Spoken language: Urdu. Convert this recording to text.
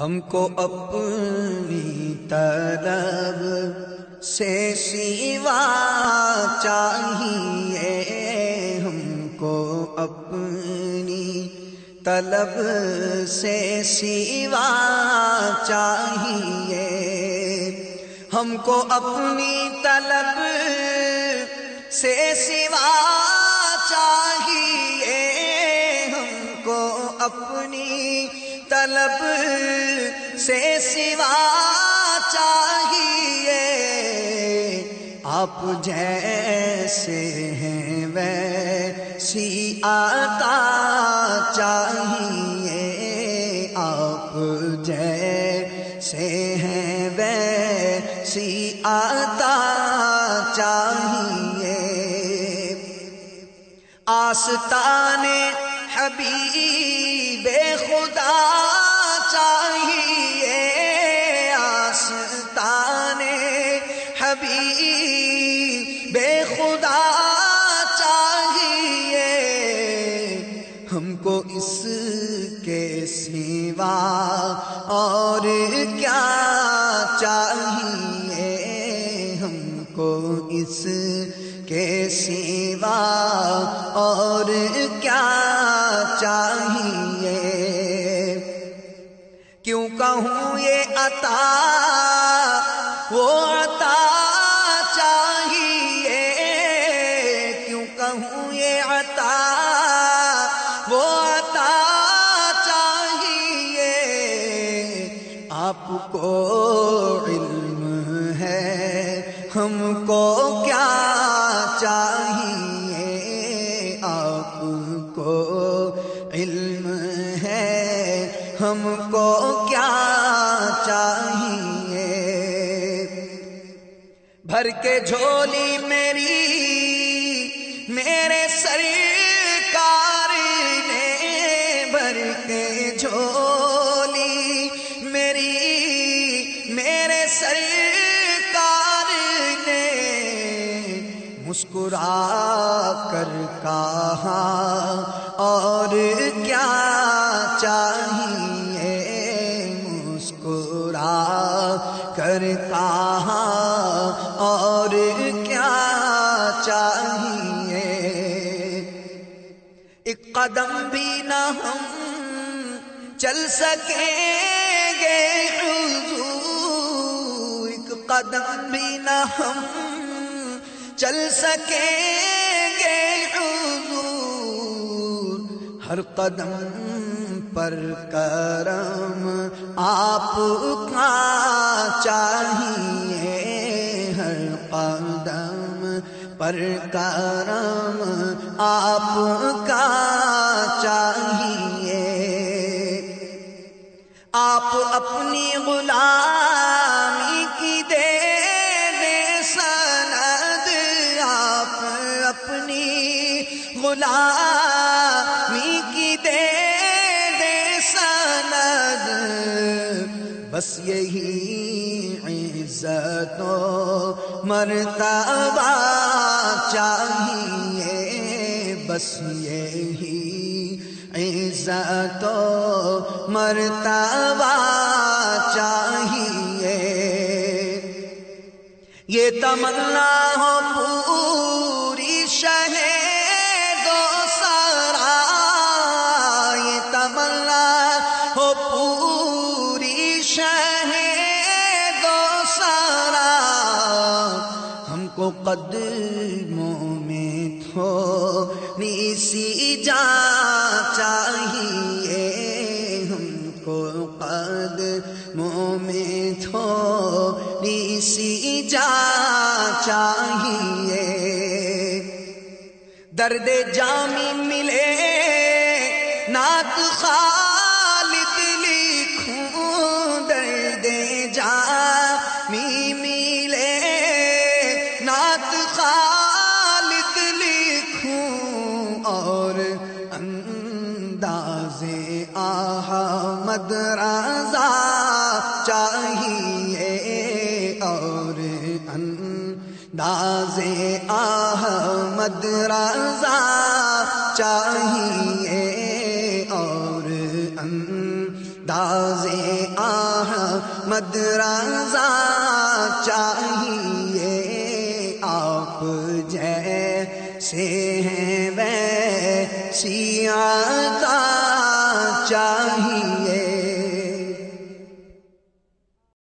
ہم کو اپنی طلب سے سوا چاہیے، ہم کو اپنی طلب سے سوا چاہیے، ہم کو اپنی طلب سے سوا چاہیے، ہم کو اپنی طلب سے سوا چاہیے، آپ جیسے ہیں ویسی عطا چاہیے، آپ جیسے ہیں ویسی عطا چاہیے، آستان حبیب خدا چاہیے، آستان حبیب خدا چاہیے، ہم کو اس کے سوا اور کیا چاہیے، ہم کو اس کے سوا اور کیا چاہیے، کیوں کہوں یہ عطا وہ عطا چاہیے، کیوں کہوں یہ عطا وہ عطا چاہیے، آپ کو علم ہے ہم کو کیا چاہیے، آپ کو علم ہے ہم کو کیا چاہیے، بھر کے جھولی میرے سرکار نے، بھر کے جھولی میرے سرکار نے، مسکرا کر کہا اور کیا چاہیے، مسکرا کر کہا اور کیا چاہیے، ایک قدم بھی نہ ہم چل سکیں گے حضور، ایک قدم بھی نہ ہم چل سکیں گے حضور، ہر قدم پر کرم آپ کا چاہیے، ہر قدم پر کرم آپ کا چاہیے، آپ اپنی غلامی کی دے سند، آپ اپنی غلامی کی دے سند، بس یہی عزت و مرتبہ چاہیے، بس یہی عزت و مرتبہ چاہیے، یہ تمنا ہو پوری شہید و سرا، یہ تمنا ہو پوری شہید و سرا، ہم کو قدموں میں تھوڑی سی جان چاہیے، ہم کو قدموں میں تھوڑی سی جان چاہیے، درد جامی ملے نعت خالد لکھوں، درد جامی ملے نعت خالد لکھوں، اور انداز احمد رضا چاہیے، اور انداز احمد رضا چاہیے، اور انداز احمد رضا چاہیے، آپ جیسے ہیں ویسی عطا چاہیے۔